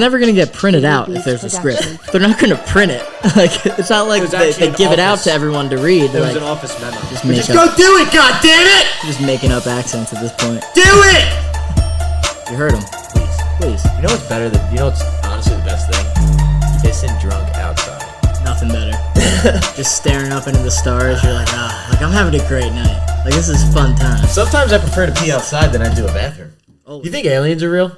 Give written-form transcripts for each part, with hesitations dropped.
never going to get printed out if there's a script. They're not going to print it. Like, it's not like they give it out to everyone to read. There was an office memo. Just go do it, goddammit! Just making up accents at this point. Do it! You heard him. Please. You know what's better than... You know what's honestly the best thing? Pissing drunk outside. Nothing better. Just staring up into the stars. You're like, I'm having a great night. Like, this is fun time. Sometimes I prefer to pee outside than I do a bathroom. Oh. You think aliens are real?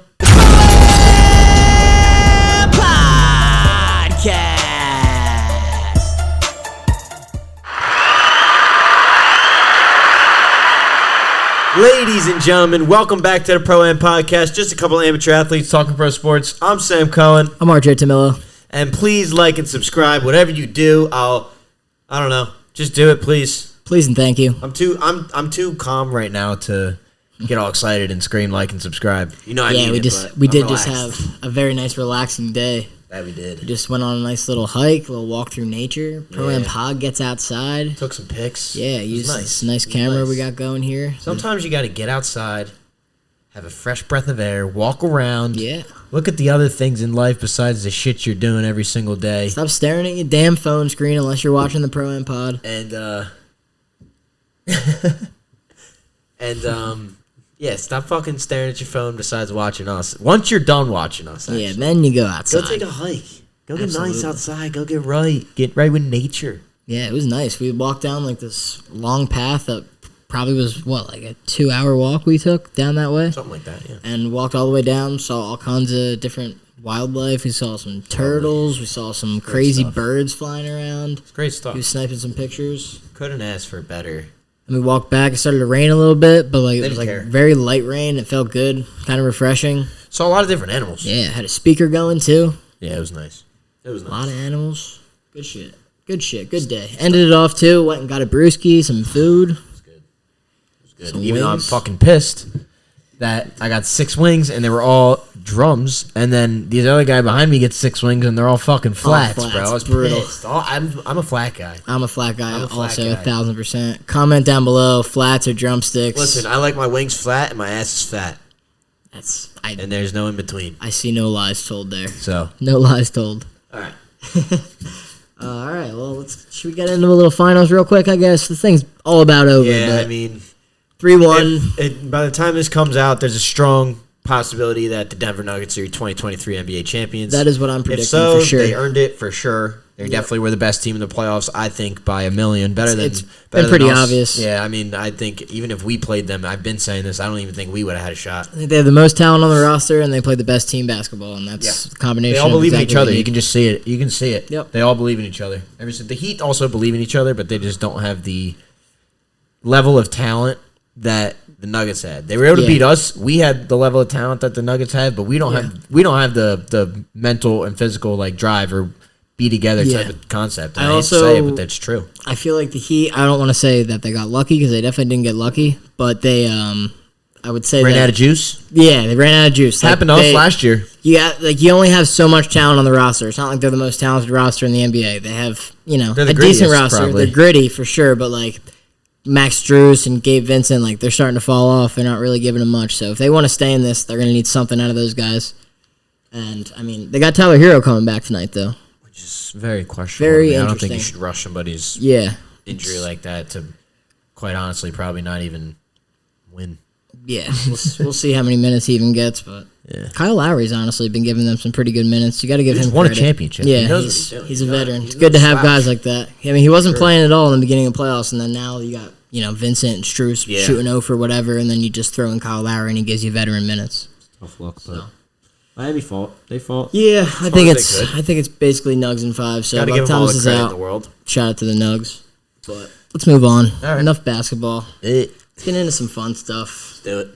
Ladies and gentlemen, welcome back to the Pro Am Podcast. Just a couple of amateur athletes talking pro sports. I'm Sam Cohen. I'm RJ Tamillo. And please like and subscribe. Whatever you do, I don't know. Just do it, please. Please and thank you. I'm too calm right now to get all excited and scream like and subscribe. You know, we did just have a very nice relaxing day. That we did. We just went on a nice little hike, a little walk through nature. Pro Am Pod gets outside. Took some pics. Yeah, used this nice camera we got going here. Sometimes you got to get outside, have a fresh breath of air, walk around. Yeah. Look at the other things in life besides the shit you're doing every single day. Stop staring at your damn phone screen unless you're watching the Pro Am Pod. Yeah, stop fucking staring at your phone besides watching us. Once you're done watching us, actually. Yeah, then you go outside. Go take a hike. Go get nice outside. Go get right. Get right with nature. Yeah, it was nice. We walked down like this long path that probably was, like a 2-hour walk we took down that way? Something like that, yeah. And walked all the way down, saw all kinds of different wildlife. We saw some turtles. We saw some crazy birds flying around. It's great stuff. He was sniping some pictures. Couldn't ask for better. And we walked back. It started to rain a little bit, but it was very light rain. It felt good, kind of refreshing. Saw a lot of different animals. Yeah, had a speaker going too. Yeah, it was nice. A lot of animals. Good shit. Good day. Ended it off too. Went and got a brewski, some food. It was good. Even though I'm fucking pissed that I got 6 wings and they were all drums, and then the other guy behind me gets 6 wings and they're all fucking flats, bro. I was brutal. Pissed. I'm a flat guy. I'm a flat guy also, 1,000%. Comment down below, flats or drumsticks. Listen, I like my wings flat and my ass is fat. And there's no in between. I see no lies told there. So no lies told. All right. All right. Well, should we get into a little finals real quick? I guess the thing's all about over. Yeah, I mean, 3-1. By the time this comes out, there's a strong possibility that the Denver Nuggets are your 2023 NBA champions. That is what I'm predicting. If so, for sure. They earned it for sure. They definitely were the best team in the playoffs, I think, by a million. It's been pretty obvious. Yeah, I mean, I think even if we played them, I've been saying this, I don't even think we would have had a shot. I think they have the most talent on the roster, and they play the best team basketball, and that's a combination. They all believe in each other. You can just see it. You can see it. Yep. They all believe in each other. The Heat also believe in each other, but they just don't have the level of talent that the Nuggets had. They were able to beat us. We had the level of talent that the Nuggets had, but we don't have the mental and physical drive or be together type of concept. I hate to say it, but that's true. I feel like the Heat, I don't want to say that they got lucky because they definitely didn't get lucky, but they I would say ran out of juice. Yeah, they ran out of juice. Happened to us last year. You only have so much talent on the roster. It's not like they're the most talented roster in the NBA. They have, a decent roster. Probably. They're gritty for sure, but Max Strus and Gabe Vincent, they're starting to fall off. They're not really giving them much. So if they want to stay in this, they're going to need something out of those guys. And, they got Tyler Hero coming back tonight, though. Which is very questionable. Very interesting. I don't think you should rush somebody's injury like that to, quite honestly, probably not even win. Yeah, we'll see how many minutes he even gets, but Kyle Lowry's honestly been giving them some pretty good minutes. You got to give him credit. Won a championship. Yeah, he's a veteran. It's good to have guys like that. He wasn't playing at all in the beginning of playoffs, and then now you got Vincent and Strus shooting 0 for whatever, and then you just throw in Kyle Lowry and he gives you veteran minutes. Tough luck, but Miami fault. They fault. Yeah, I think it's basically Nugs and 5. So by the time this is out, shout out to the Nugs. But let's move on. All right. Enough basketball. Let's get into some fun stuff. Let's do it.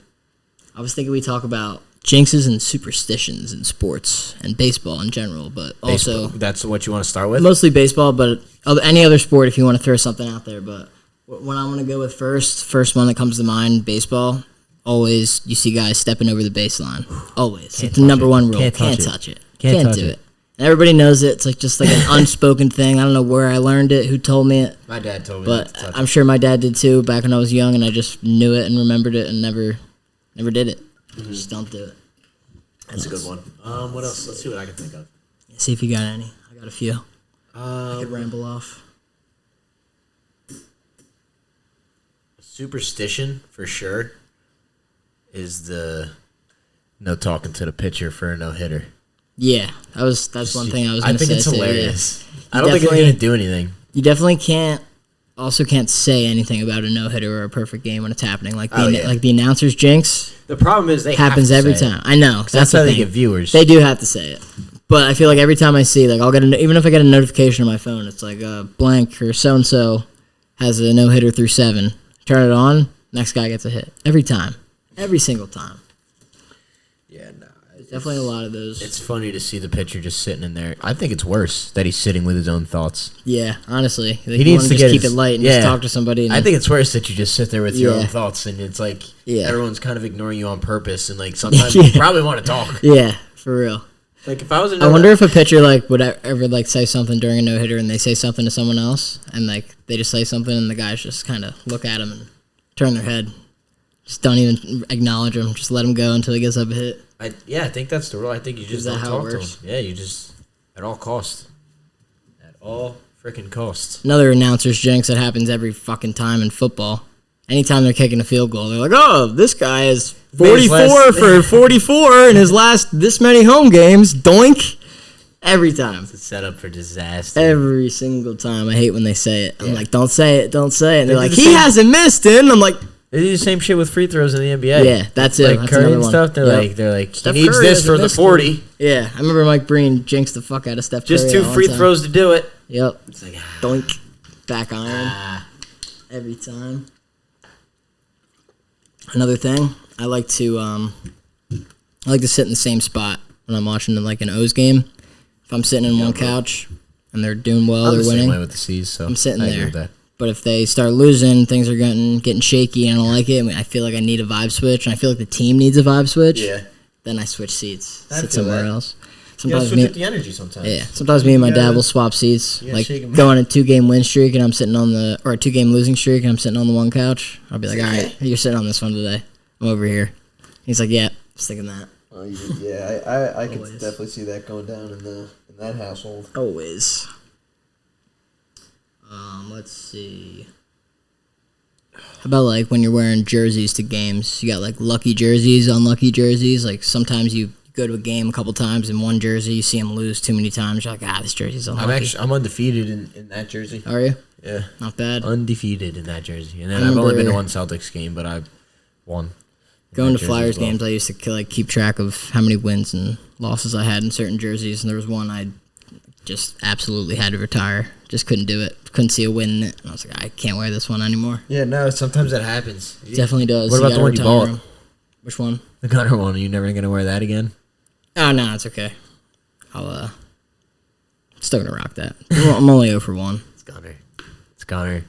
I was thinking we talk about jinxes and superstitions in sports and baseball in general, but also that's what you want to start with. Mostly baseball, but any other sport if you want to throw something out there. But what I'm going to go with first one that comes to mind, baseball. Always, you see guys stepping over the baseline. Always. It's the number one rule. Can't touch it. Can't do it. And everybody knows it. It's just like an unspoken thing. I don't know where I learned it, who told me it. My dad told me but I'm sure my dad did too back when I was young, and I just knew it and remembered it and never did it. Just don't do it. That's a good one. What else? Let's see what I can think of. See if you got any. I got a few. I could ramble off. Superstition for sure is the no talking to the pitcher for a no hitter. Yeah, that's one thing I was going to say. I think it's hilarious. Yeah. I don't think it's going to do anything. You definitely can't say anything about a no hitter or a perfect game when it's happening. Like the announcers jinx. The problem is happens every time. I know. That's how they get viewers. They do have to say it. But I feel like every time I see, like, I'll get even if I get a notification on my phone, it's like blank or so and so has a no hitter through 7. Turn it on, next guy gets a hit every time, every single time. Yeah, no. There's definitely a lot of those. It's funny to see the pitcher just sitting in there. I think it's worse that he's sitting with his own thoughts. Yeah, honestly, he needs to just keep it light and just talk to somebody. I think it's worse that you just sit there with your own thoughts, and it's like everyone's kind of ignoring you on purpose, and like sometimes you probably want to talk. Yeah, for real. Like if I was, I wonder if a pitcher like would ever like say something during a no hitter, and they say something to someone else, and like they just say something, and the guys just kind of look at him and turn their head, just don't even acknowledge him, just let him go until he gets up a hit. I think that's the rule. I think you just don't talk to him. Yeah, you just at all costs. At all freaking costs. Another announcer's jinx that happens every fucking time in football. Anytime they're kicking a field goal, they're like, "Oh, this guy is 44 for 44 in his last this many home games." Doink. Every time. It's a setup for disaster. Every single time. I hate when they say it. I'm like, don't say it, don't say it. And they're like, he hasn't missed it. And I'm like, they do the same shit with free throws in the NBA. Yeah, that's it. Like that's Curry and stuff. They're like, he needs this for the 40. Yeah, I remember Mike Breen jinxed the fuck out of Steph Curry. Just 2 free throws to do it. Yep. It's like, doink, back iron. Every time. Another thing, I like to sit in the same spot when I'm watching like an O's game. If I'm sitting in one couch and they're doing well, they're winning. Same way with the C's, so I'm sitting there. But if they start losing, things are getting shaky, and I don't like it. I feel like I need a vibe switch, and I feel like the team needs a vibe switch. Yeah. Then I switch seats, sit somewhere else. Sometimes switch up the energy sometimes. Yeah. Sometimes me and my dad will swap seats. Like go on a 2-game win streak, and I'm sitting on a 2-game losing streak, and I'm sitting on the one couch. I'll be like, all right, you're sitting on this one today. I'm over here. He's like, yeah, just thinking that. Oh, yeah, I can definitely see that going down in that household. Always. Let's see. How about like when you're wearing jerseys to games? You got like lucky jerseys, unlucky jerseys. Like sometimes you go to a game a couple times in one jersey, you see them lose too many times. You're like, this jersey's unlucky. I'm undefeated in that jersey. Are you? Yeah, not bad. Undefeated in that jersey, and then I've only been to one Celtics game, but I won. Going to Flyers games, I used to like keep track of how many wins and losses I had in certain jerseys, and there was one I just absolutely had to retire. Just couldn't do it. Couldn't see a win in it. And I was like, I can't wear this one anymore. Yeah, no, sometimes that happens. Definitely does. What about the one you bought? Which one? The Gunner one. Are you never going to wear that again? Oh, no, it's okay. I'll, still going to rock that. I'm only 0 for 1. It's Gunner.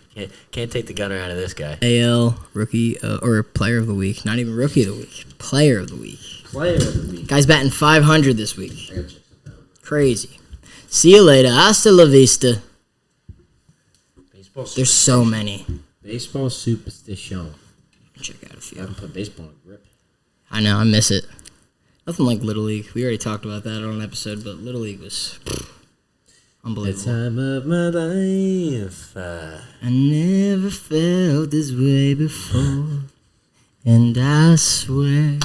Can't take the Gunner out of this guy. AL Rookie or Player of the Week. Not even Rookie of the Week. Player of the Week. Player of the Week. Guy's batting 500 this week. Crazy. See you later. Hasta la vista. There's so many. Baseball superstition. Check out a few. I haven't put baseball in grip. I know, I miss it. Nothing like Little League. We already talked about that on an episode, but Little League was unbelievable. The time of my life. I never felt this way before, and I swear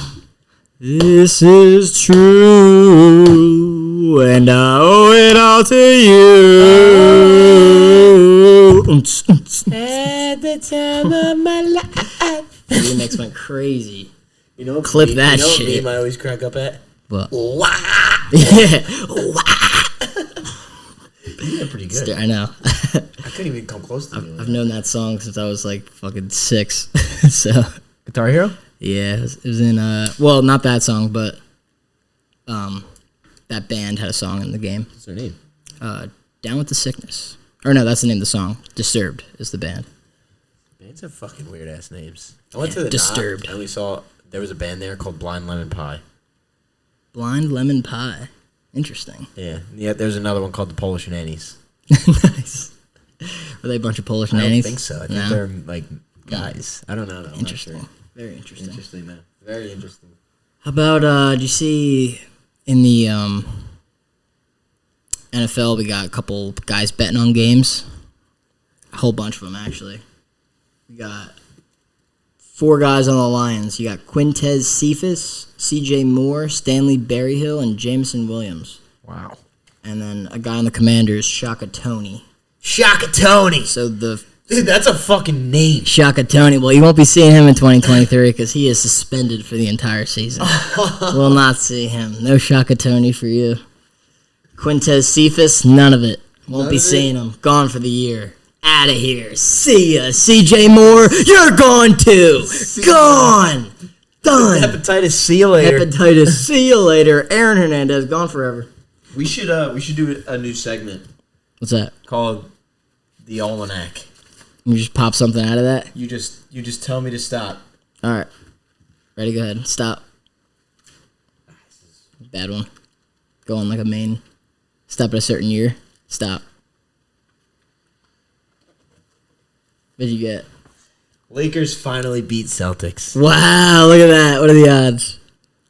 this is true, and I owe it all to you. At the time of my life. The remix went crazy. You know, clip that shit. You know what meme I always crack up at? What? Wah! Yeah. You're pretty good. I know. I couldn't even come close to you. I've known that song since I was like fucking 6. So. Guitar Hero? Yeah, it was in well, not that song, but that band had a song in the game. What's their name? Down with the Sickness. Or no, that's the name of the song. Disturbed is the band. Bands have fucking weird ass names. I went to the Disturbed, and we saw there was a band there called Blind Lemon Pie. Blind Lemon Pie. Interesting. Yeah. There's another one called the Polish Nannies. Nice. Were they a bunch of Polish nannies? I don't think so. I think they're like guys. I don't know. Interesting. Sure. Very interesting. Interesting, man. Very interesting. How about did you see In the NFL, we got a couple guys betting on games. A whole bunch of them, actually. We got 4 guys on the Lions. You got Quintez Cephas, C.J. Moore, Stanley Berryhill, and Jameson Williams. Wow. And then a guy on the Commanders, Shaka Tony. Shaka Tony. So Dude, that's a fucking name. Shaka Tony. Well, you won't be seeing him in 2023 because he is suspended for the entire season. Will not see him. No Shaka Tony for you. Quintez Cephas, none of it. Won't be seeing him. Gone for the year. Out of here. See ya. CJ Moore, you're gone too. Gone. Done. Hepatitis, see you later. Hepatitis, see you later. Aaron Hernandez, gone forever. We should do a new segment What's that? called The Almanac. You just pop something out of that? You just tell me to stop. All right. Ready? Go ahead. Stop. Bad one. Go on like a main. Stop at a certain year. Stop. What'd you get? Lakers finally beat Celtics. Wow, look at that. What are the odds?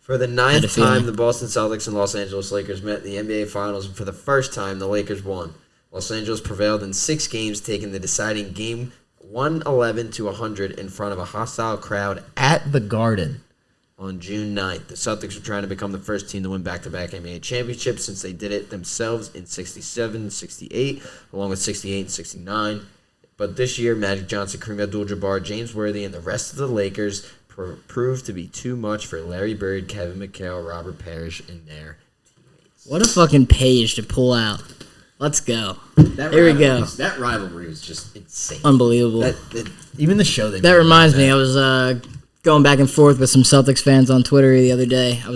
For the Had a 9th feeling. time, the Boston Celtics and Los Angeles Lakers met in the NBA Finals, and for the first time, the Lakers won. Los Angeles prevailed in 6 games, taking the deciding game 111-100 in front of a hostile crowd at the Garden on June 9th. The Celtics were trying to become the first team to win back-to-back NBA championships since they did it themselves in 67, 68, along with 68 and 69. But this year, Magic Johnson, Kareem Abdul-Jabbar, James Worthy, and the rest of the Lakers proved to be too much for Larry Bird, Kevin McHale, Robert Parrish, and their teammates. What a fucking page to pull out. Let's go. Here we go. That rivalry was just insane. Unbelievable. Even the show they That made reminds about me, I was going back and forth with some Celtics fans on Twitter the other day. I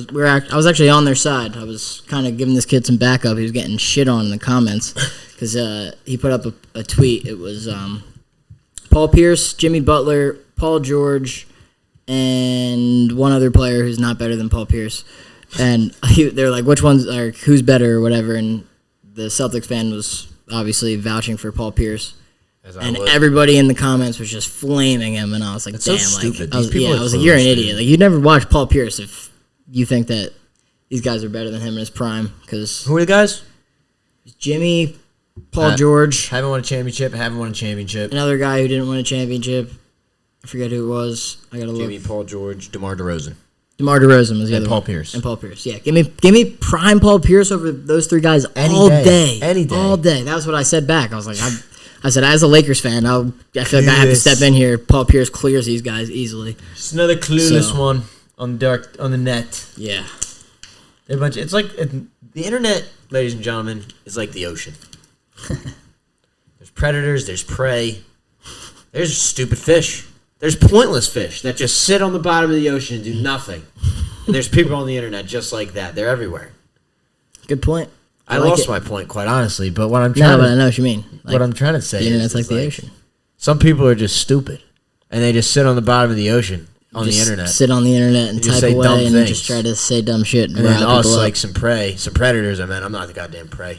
was actually on their side. I was kind of giving this kid some backup. He was getting shit on in the comments because he put up a tweet. It was Paul Pierce, Jimmy Butler, Paul George, and one other player who's not better than Paul Pierce. And they're like, which one's or who's better or whatever. And the Celtics fan was obviously vouching for Paul Pierce. And everybody in the comments was just flaming him, and I was like, It's damn, so like, stupid. I was These people are like, you're an clueless, idiot. dude. Like, you'd never watch Paul Pierce if you think that these guys are better than him in his prime. Because Who are the guys? Jimmy, Paul George, Haven't won a championship. another guy who didn't win a championship. I forget who it was. I gotta Jimmy, look. Paul George, DeMar DeRozan. DeMar DeRozan was the And other Paul one. Pierce. And Paul Pierce. Yeah, give me prime Paul Pierce over those 3 guys Any all day. day. Any day. All day. That was what I said back. I was like, I said, as a Lakers fan, I feel like I have to Yes. step in here. Paul Pierce clears these guys easily. Just another clueless So- one on the net. Yeah. They're a bunch. It's like the internet, ladies and gentlemen, is like the ocean. There's predators. There's prey. There's stupid fish. There's pointless fish that just sit on the bottom of the ocean and do nothing. And there's people on the internet just like that. They're everywhere. Good point. I like lost it. my point, quite honestly. But what I'm No, trying but I to know what you mean. Like, what I'm trying to say the internet's is like the ocean. some people are just stupid, and they just sit on the bottom of the ocean on Just the internet. sit on the internet and just type say dumb away and things. just try to say dumb shit and And then rile us, people up like some prey, some predators. I mean, I'm not the goddamn prey.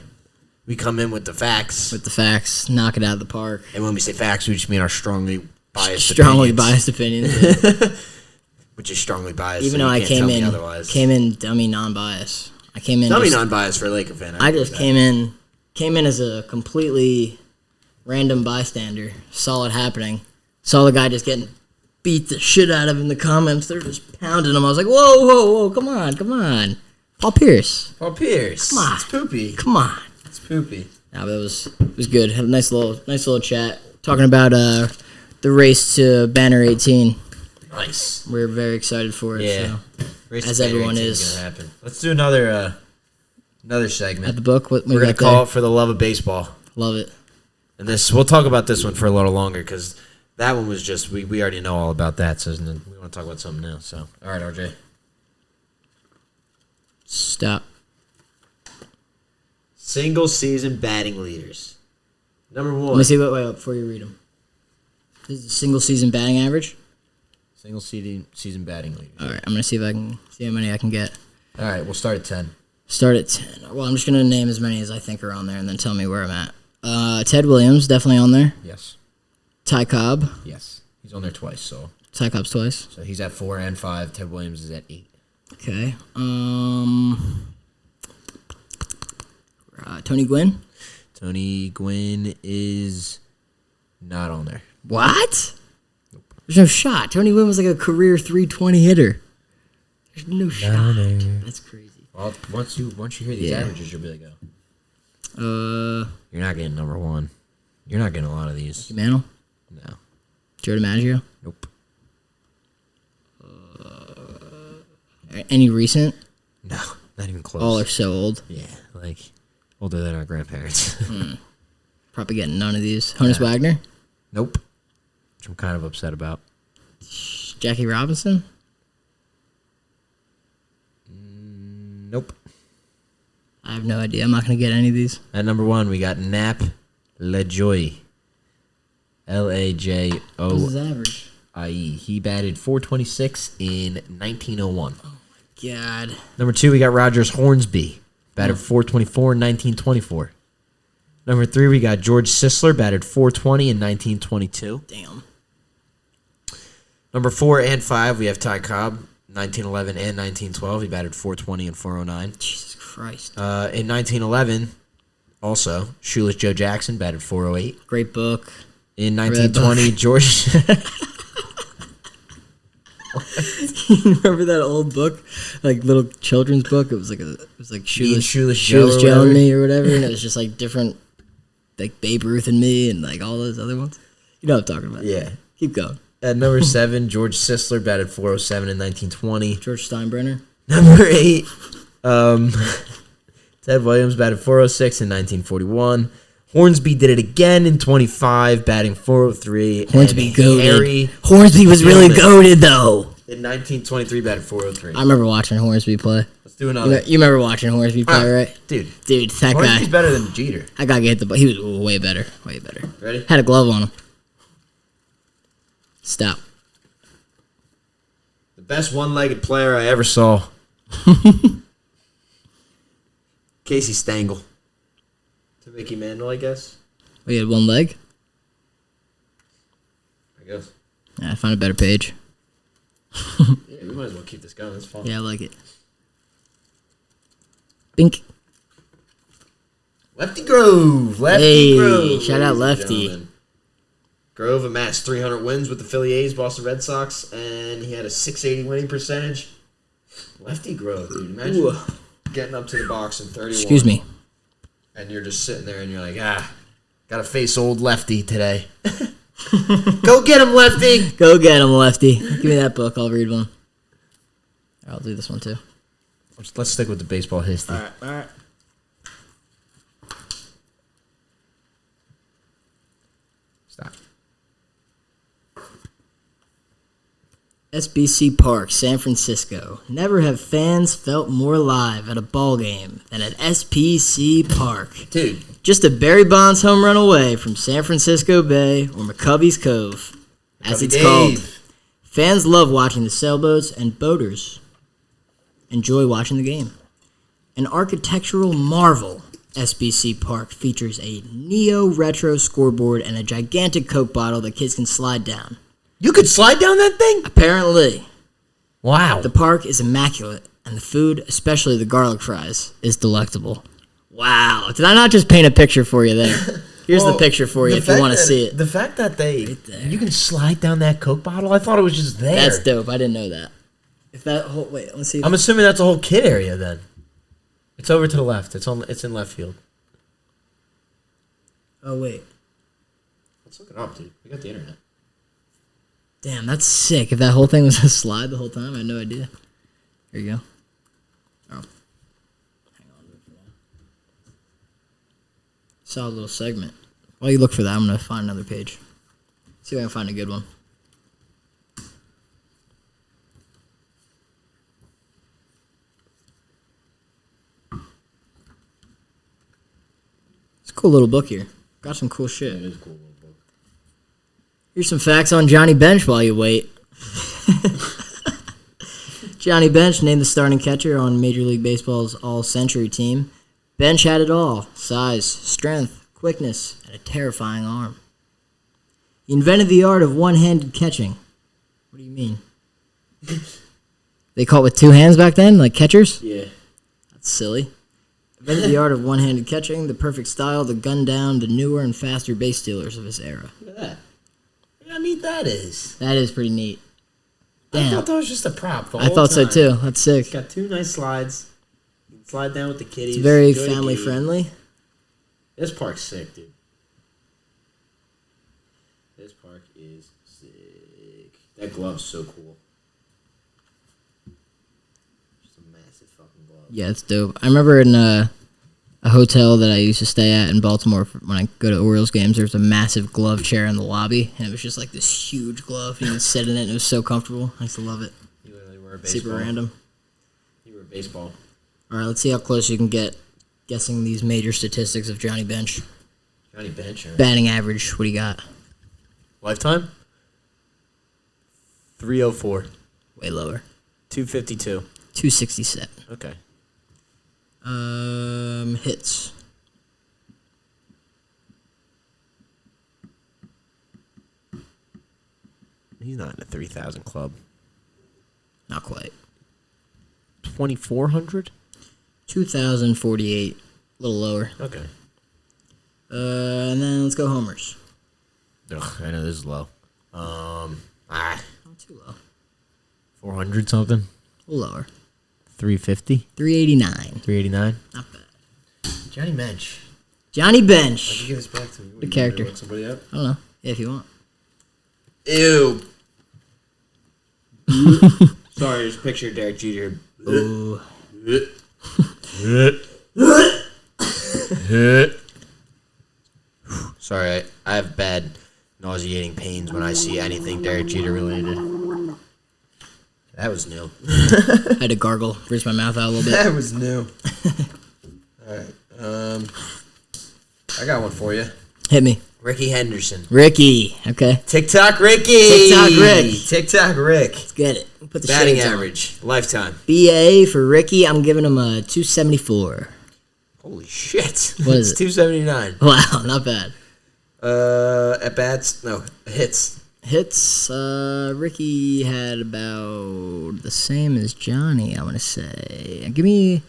We come in with the facts, with the facts, knock it out of the park. and when we say facts, we just mean our strongly biased Strongly opinions. biased opinions. Which is strongly biased. Even so though you I can't tell me otherwise. came in dummy non-bias. I came in Dummy just- non-biased for a Laker fan. I agree just with came in as a completely random bystander. Saw it happening. Saw the guy just getting beat the shit out of in the comments. They're just pounding him. I was like, whoa, come on. Paul Pierce, that. Paul Pierce. Come on. It's poopy. come on. It's poopy. No, but it was good. Had a nice little chat talking about the race to Banner 18. Nice. We're very excited for it. Yeah. So. Race As to Banner everyone 18 is. Gonna happen. Let's do another At segment. the book, what we We're gonna got call there? it For the Love of Baseball. Love it. And we'll talk about this one for a little longer because that one was just we already know all about that. So we want to talk about something now. So all right, RJ. Stop. Single season batting leaders. Number Let one. me see. Wait, before you read them. This is the single season batting average. Single season batting leaders. All right, I'm gonna see if I can see how many I can get. All right, we'll start at 10. Start at 10. Well, I'm just gonna name as many as I think are on there, and then tell me where I'm at. Ted Williams definitely on there. Yes. Ty Cobb. Yes. He's on there twice, so Ty Cobb's twice. he's at 4 and 5. Ted Williams is at 8. Okay. Tony Gwynn? Tony Gwynn is not on there. What? Nope. There's no shot. Tony Gwynn was like a career 320 hitter. There's no shot. That's crazy. Well, once you hear these averages, you'll be like, you're not getting number one. You're not getting a lot of these. Mantle? No. Joe DiMaggio? Nope. Any recent? No, not even close. All are so old. Yeah, like older than our grandparents. Probably getting none of these. Honus Wagner? Nope. Which I'm kind of upset about. Jackie Robinson? Nope. I have no idea. I'm not going to get any of these. At number one, we got Nap LaJoie. LAJOIE. What's his average? He batted .426 in 1901. Oh, my God. Number two, we got Rogers Hornsby. Batted .424 in 1924. Number three, we got George Sisler. Batted .420 in 1922. Damn. Number 4 and 5, we have Ty Cobb. 1911 and 1912. He batted .420 and .409. Jesus Christ. In 1911, also, Shoeless Joe Jackson batted .408. Great book. In 1920, George... You remember that old book, like little children's book? It was like Shoeless Joe and Me or whatever, and it was just like different, like Babe Ruth and Me and like all those other ones. You know what I'm talking about? Yeah. Keep going. At number 7, George Sisler batted .407 in 1920. George Steinbrenner. Number 8, Ted Williams batted .406 in 1941. Hornsby did it again in 25, batting .403. Hornsby goated. Hornsby was really goated, though. In 1923, batted .403. I remember watching Hornsby play. Let's do another. You remember watching Hornsby play, right? Dude, that Hornsby's guy. better than Jeter. That guy hit the ball. He was way better. Way better. Ready? Had a glove on him. Stop. The best one-legged player I ever saw. Casey Stengel. To Mickey Mantle, I guess. We had one leg? I guess. Yeah, I found a better page. Yeah, we might as well keep this going. That's fun. Yeah, I like it. Bink. Lefty Grove. Hey, Grove. shout out ladies and Lefty. gentlemen. Grove amassed 300 wins with the Philly A's, Boston Red Sox, and he had a .680 winning percentage. Lefty Grove, dude. Imagine getting up to the box in 31. Excuse me. And you're just sitting there and you're like, gotta face old Lefty today. Go get him, Lefty! Go get him, Lefty. Give me that book. I'll read one. I'll do this one, too. Let's stick with the baseball history. All right. Stop. SBC Park, San Francisco. Never have fans felt more alive at a ball game than at SPC Park. Dude. Just a Barry Bonds home run away from San Francisco Bay, or McCovey's Cove, as it's called. Fans love watching the sailboats, and boaters enjoy watching the game. An architectural marvel, SBC Park features a neo-retro scoreboard and a gigantic Coke bottle that kids can slide down. You could slide down that thing? Apparently. Wow. The park is immaculate, and the food, especially the garlic fries, is delectable. Wow. Did I not just paint a picture for you there? Here's the picture for you if you want to see it. The fact that you can slide down that Coke bottle, I thought it was just there. That's dope. I didn't know that. If that whole wait, let's see. I'm assuming that's a whole kid area then. It's over to the left. It's in left field. Oh wait. Let's look it up, dude. We got the internet. Damn, that's sick. If that whole thing was a slide the whole time, I had no idea. Here you go. Oh. Hang on. Saw a little segment. While you look for that, I'm going to find another page. See if I can find a good one. It's a cool little book here. Got some cool shit. It is a cool little book. Here's some facts on Johnny Bench while you wait. Johnny Bench, named the starting catcher on Major League Baseball's All-Century team. Bench had it all: size, strength, quickness, and a terrifying arm. He invented the art of one-handed catching. What do you mean? They caught with two hands back then, like catchers? Yeah. That's silly. Invented the art of one-handed catching, the perfect style to gun down the newer and faster base stealers of his era. Look at that. Look how neat that is. That is pretty neat. I Damn. thought that was just a prop. I thought so too. That's sick. It's got 2 nice slides. You can slide down with the kiddies. It's very Go to family gate. friendly. This park's sick, dude. This park is sick. That glove's so cool. Just a massive fucking glove. Yeah, it's dope. I remember in a hotel that I used to stay at in Baltimore when I go to Orioles games, there's a massive glove chair in the lobby, and it was just like this huge glove. You could sit in it, and it was so comfortable. I used to love it. You literally were a baseball. Super random. You were a baseball. All right, let's see how close you can get guessing these major statistics of Johnny Bench. Johnny Bench. Or Batting average, what do you got? lifetime? 304. Way lower. 252. 267. Okay. Hits. He's not in a 3,000 club. Not quite. 2,400? 2,048. A little lower. Okay. And then let's go homers. Ugh, I know this is low. Not too low. 400 something? A little lower. 350? 389. 389? Not bad. Johnny Bench. Johnny Why'd Bench. you give this back to me? What, The you character. want somebody up? I don't know. Yeah, if you want. Ew. Sorry, there's a picture of Derek Jeter. Ooh. Sorry, I have bad nauseating pains when I see anything Derek Jeter related. That was new. I had to gargle, rinse my mouth out a little bit. That was new. Alright, I got one for you. Hit me. Ricky Henderson. Ricky. Okay. TikTok Ricky. TikTok Rick. TikTok Rick. Let's get it. Put the Batting shades on. average. Lifetime. BA for Ricky, I'm giving him a 274. Holy shit. What is it's it? 279. Wow, not bad. At bats? No, hits. Hits, Ricky had about the same as Johnny, I want to say. Give me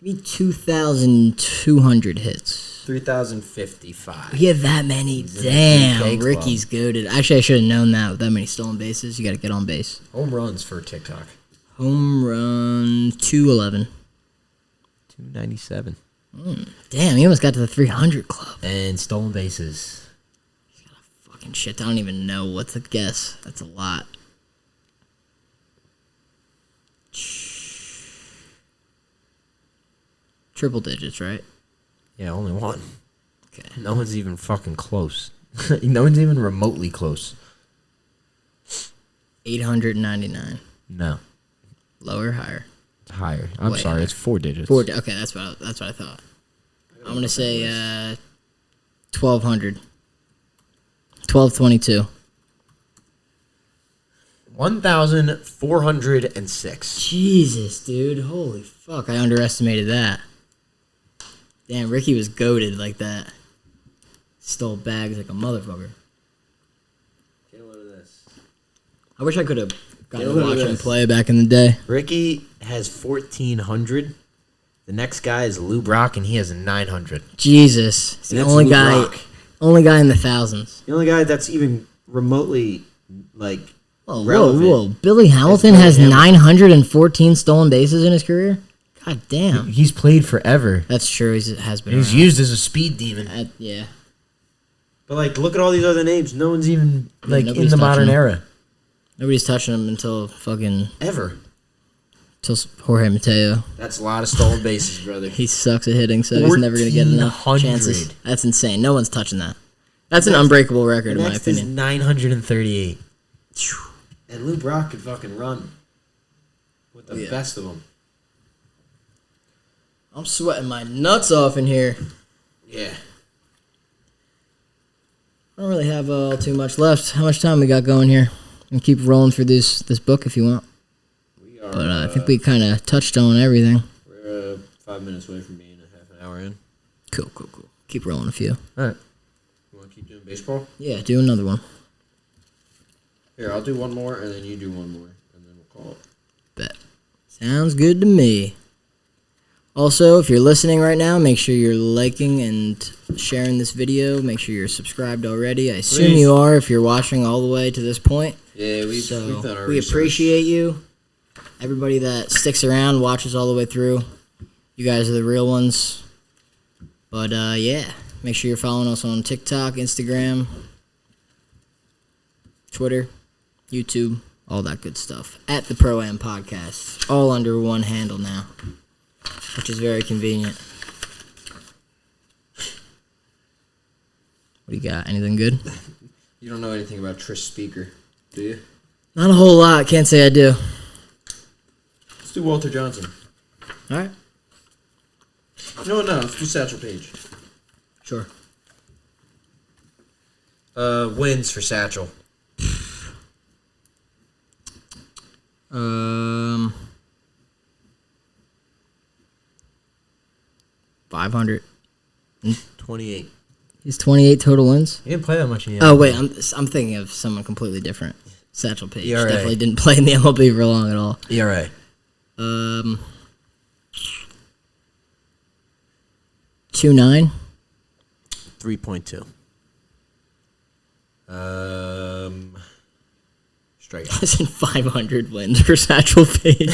2,200 hits. 3,055. He had that many. He's in the Damn, DK club. Ricky's goated. Actually, I should have known that with that many stolen bases. You got to get on base. Home runs for TikTok. Home run 211. 297. Damn, he almost got to the 300 club. And stolen bases. Fucking shit, I don't even know what to guess. That's a lot. Triple digits, right? Yeah, only one. Okay. No one's even fucking close. No one's even remotely close. 899. No. Lower, higher. It's higher. I'm Way sorry, higher. it's 4 digits. Okay, that's what I thought. I'm gonna say 1,200. 1222. 1,406. Jesus, dude. Holy fuck. I underestimated that. Damn, Ricky was goated like that. Stole bags like a motherfucker. Get a load of this. I wish I could have gotten Get a to load of watch him this. play back in the day. Ricky has 1,400. The next guy is Lou Brock, and he has 900. Jesus. He's the And that's only Lou guy Brock. only guy in the thousands. The only guy that's even remotely, Whoa, relevant. whoa. Billy Hamilton Billy has Hamilton. 914 stolen bases in his career? God damn. He's played forever. That's true. He has been He's around. used as a speed demon. Yeah. But, look at all these other names. No one's even, in nobody's the modern touching him. era. Nobody's touching him until Ever. Jorge Mateo. That's a lot of stolen bases, brother. He sucks at hitting, so he's never going to get enough 1,400. chances. That's insane. No one's touching that. That's an unbreakable record, in my Next is opinion. 938. And Lou Brock could fucking run with the Yeah. best of them. I'm sweating my nuts off in here. Yeah. I don't really have too much left. How much time we got going here? And keep rolling through this book if you want. We are. But I think we kind of touched on everything. We're 5 minutes away from being a half an hour in. Cool. Keep rolling a few. All right. You want to keep doing baseball? Yeah, do another one. Here, I'll do one more, and then you do one more, and then we'll call it. Bet. Sounds good to me. Also, if you're listening right now, make sure you're liking and sharing this video. Make sure you're subscribed already. I assume you are if you're watching all the way to this point. Yeah, we've done our we research. appreciate you. Everybody that sticks around, watches all the way through. You guys are the real ones. But, yeah, make sure you're following us on TikTok, Instagram, Twitter, YouTube, all that good stuff. At the Pro-Am Podcast. All under one handle now, which is very convenient. What do you got? Anything good? You don't know anything about Trish Speaker, do you? Not a whole lot. Can't say I do. Let's do Walter Johnson. All right. No, let's do Satchel Paige. Sure. Wins for Satchel. 500. 28. He's 28 total wins. He didn't play that much in the Oh wait, I'm thinking of someone completely different. Satchel Paige ERA. definitely didn't play in the MLB for long at all. ERA. 2.9. 3.2. Strikeout. That's in 500 wins for Satchel Paige.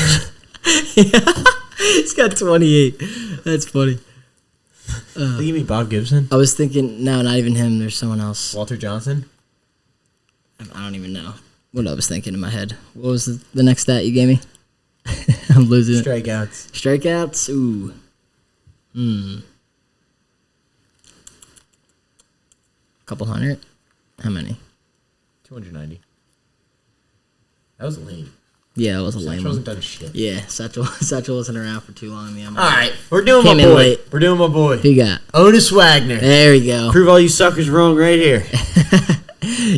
Yeah. He's got 28. That's funny. You mean Bob Gibson? I was thinking, no, not even him. There's someone else. Walter Johnson? I don't even know what I was thinking in my head. What was the next stat you gave me? I'm losing it. Strikeouts. Strikeouts? Ooh. Couple hundred? How many? 290. That was lame. Yeah, it was a lame Satchel one. hasn't done shit. Yeah, Satchel wasn't around for too long in the MLB. All right, we're doing Came my in boy. late. We're doing my boy. Who you got? Otis Wagner. There we go. Prove all you suckers wrong right here.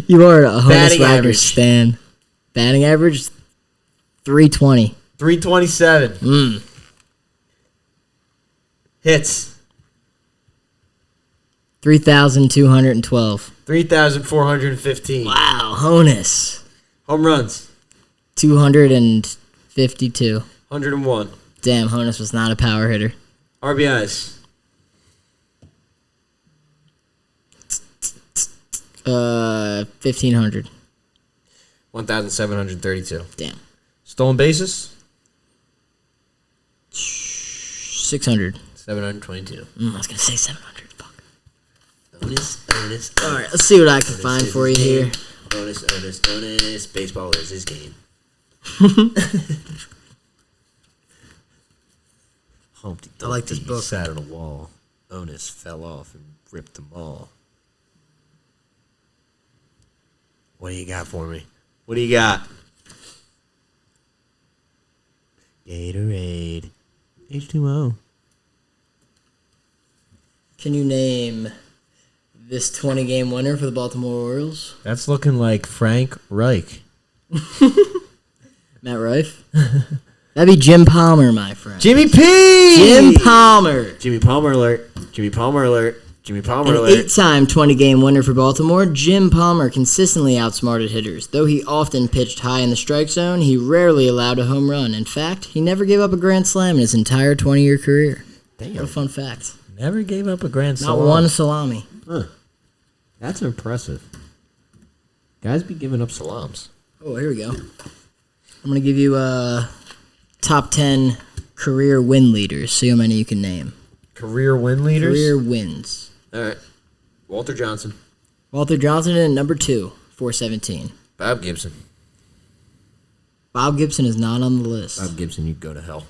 You are a Honus Batting Wagner average. stan. Batting average? 320. 327. Hits. 3,212. 3,415. Wow, Honus. Home runs. 252. 101. Damn, Honus was not a power hitter. RBIs. 1,500. 1,732. Damn. Stolen bases. 600. 722. I was going to say 700. Fuck. Otis. All right, let's see what I can find for you here. Otis. Baseball is his game. Humpty Dumpty I like this book. sat on a wall. Onus fell off and ripped them all. What do you got for me? What do you got? Gatorade. H2O. Can you name this 20-game winner for the Baltimore Orioles? That's looking like Frank Reich. Matt Rife? That'd be Jim Palmer, my friend. Jimmy P! Jim Palmer. Jimmy Palmer alert. Jimmy Palmer alert. Jimmy Palmer An alert. 8-time 20-game winner for Baltimore, Jim Palmer consistently outsmarted hitters. Though he often pitched high in the strike zone, he rarely allowed a home run. In fact, he never gave up a grand slam in his entire 20-year career. Damn. What a fun fact. Never gave up a grand Not slam. one salami. Huh. That's impressive. Guys be giving up salams. Oh, here we go. I'm going to give you top 10 career win leaders. See how many you can name. Career win leaders? Career wins. All right. Walter Johnson. Walter Johnson at number 2, 417. Bob Gibson. Bob Gibson is not on the list. Bob Gibson, you go to hell.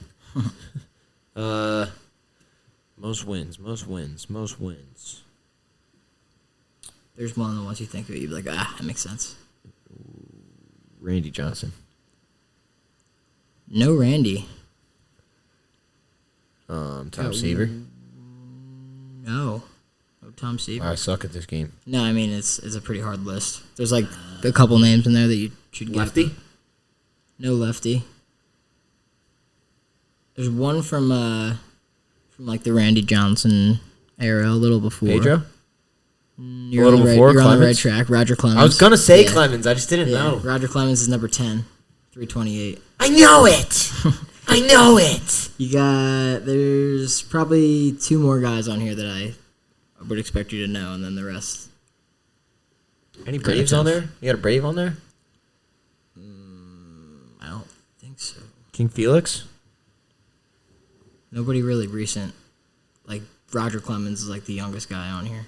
Most wins. There's one of the ones you think of, you'd be like, that makes sense. Randy Johnson. No Randy. Tom Seaver. No. No Tom Seaver. I suck at this game. No, I mean, it's a pretty hard list. There's like a couple names in there that you should get. Lefty? No lefty. There's one from like the Randy Johnson era, a little before. Pedro? You're A little on the right, before you're on the right Clemens? track. Roger Clemens. I was going to say Yeah. Clemens. I just didn't Yeah, know. Roger Clemens is number 10, 328. I know it! I know it. There's probably 2 more guys on here that I would expect you to know, and then the rest. Any Braves on there? You got a Brave on there? I don't think so. King Felix? Nobody really recent. Like, Roger Clemens is like the youngest guy on here.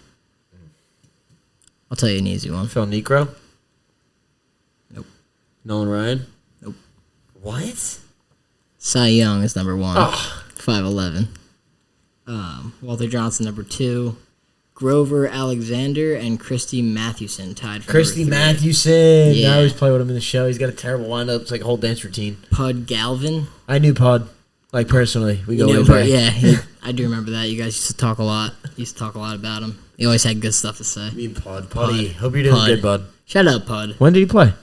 I'll tell you an easy one. Phil Necro? Nope. Nolan Ryan? Nope. What? Cy Young is number 1. Oh. 5'11". Walter Johnson, number 2. Grover Alexander and Christy Mathewson tied for Christy number 3. Mathewson. Yeah. I always play with him in the show. He's got a terrible windup. It's like a whole dance routine. Pud Galvin. I knew Pod. Like, personally. We go You know, way but back. yeah, I do remember that. You guys used to talk a lot. About him. He always had good stuff to say. Me and Pod. Puddy. Hope you're doing Pud. good, bud. Shout out, Pud. When did he play?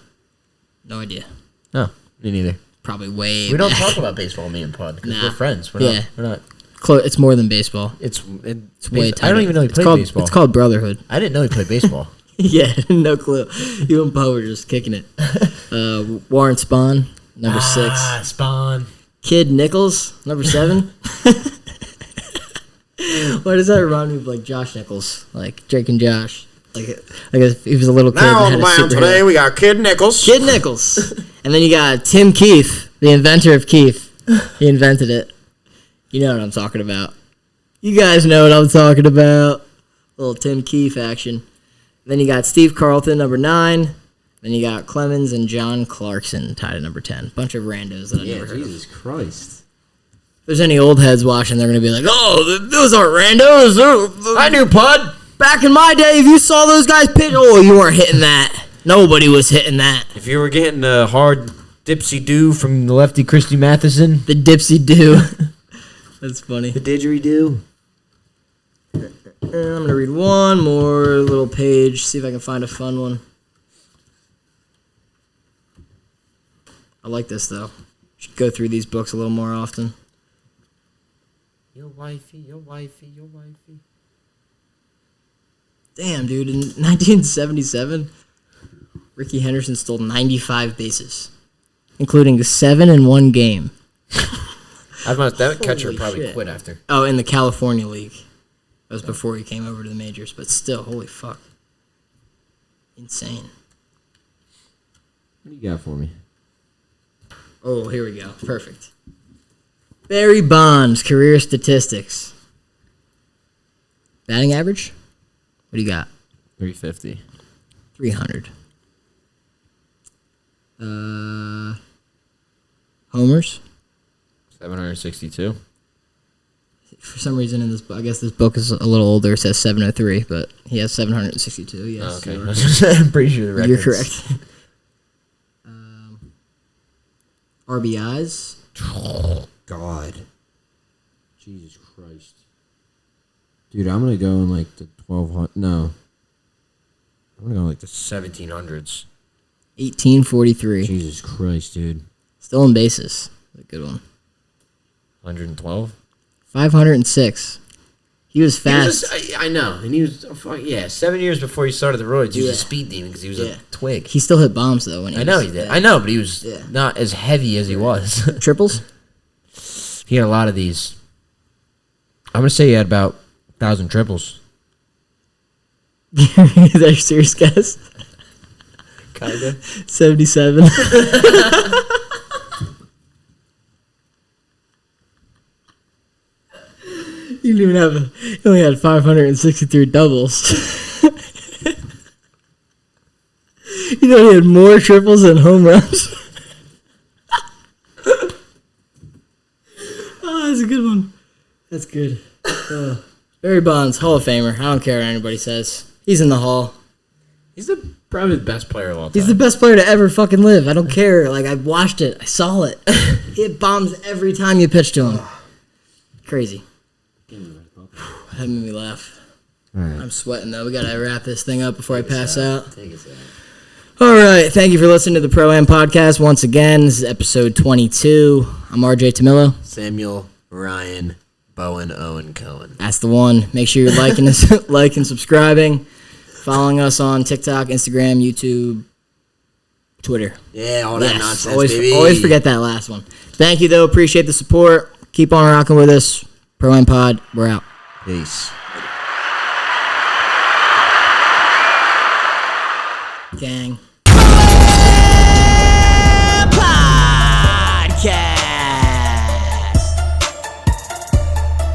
No idea. No, me neither. Probably way We don't back. talk about baseball, me and Pod, because Nah. we're friends. We're Yeah. not. It's more than baseball. It's Way I tighter. don't even know he It's played called, baseball. It's called brotherhood. I didn't know he played baseball. Yeah, no clue. You and Poe were just kicking it. Warren Spahn, number 6. Spawn. Kid Nichols, number 7. Why does that remind me of like Josh Nichols, like Drake and Josh? Like if he was a little kid. Now on and the had a mound superhero. today, we got Kid Nichols. Kid Nichols, and then you got Tim Keefe, the inventor of Keefe. He invented it. You know what I'm talking about. You guys know what I'm talking about. Little Tim Keefe action. Then you got Steve Carlton, number 9. Then you got Clemens and John Clarkson tied at number 10. Bunch of randos that I never heard of. Jesus Christ. If there's any old heads watching, they're going to be like, oh, those aren't randos. I knew Pod. Back in my day, if you saw those guys pitch, oh, you weren't hitting that. Nobody was hitting that. If you were getting a hard dipsy-do from the lefty Christy Matheson. The dipsy-do. That's funny. The didgeridoo. I'm going to read one more little page, see if I can find a fun one. I like this, though. Should go through these books a little more often. Your wifey, your wifey, your wifey. Damn, dude. In 1977, Ricky Henderson stole 95 bases, including 7 in one game. That catcher Holy probably shit. quit after. Oh, in the California League. That was before he came over to the majors, but still, holy fuck. Insane. What do you got for me? Oh, here we go. Perfect. Barry Bonds, career statistics. Batting average? What do you got? 350. 300. Homers? 762. For some reason in this book, I guess this book is a little older. It says 703, but he has 762. Yes. Oh, okay. you're- I'm pretty sure the record. You're correct. RBIs? God. Jesus Christ. Dude, I'm going to go in like the 1200. No. I'm going to go in like the 1700s. 1843. Jesus Christ, dude. Stolen bases. A good one. 112. 506. He was fast. I know. And he was, 7 years before he started the roids, he was Yeah. a speed demon because he was Yeah. a twig. He still hit bombs, though. When I know he did. I know, but he was Yeah. not as heavy as he was. Triples? He had a lot of these. I'm going to say he had about 1,000 triples. Is that your serious guess? Kind of. 77. You didn't even have he only had 563 doubles. You know he had more triples than home runs. Oh, that's a good one. That's good. Barry Bonds, Hall of Famer. I don't care what anybody says. He's in the Hall. He's probably the best player of all time. He's the best player to ever fucking live. I don't care. Like, I watched it. I saw it. He hit bombs every time you pitched to him. Crazy. That made me laugh. All right. I'm sweating, though. We got to wrap this thing up before I pass out. Take us out. All right. Thank you for listening to the Pro-Am Podcast once again. This is episode 22. I'm RJ Tamillo. Samuel, Ryan, Bowen, Owen, Cohen. That's the one. Make sure you're liking us, like and subscribing. Following us on TikTok, Instagram, YouTube, Twitter. Yeah, all that nonsense, always, baby. always forget that last one. Thank you, though. Appreciate the support. Keep on rocking with us. Pro Am Pod, we're out. Peace. Gang.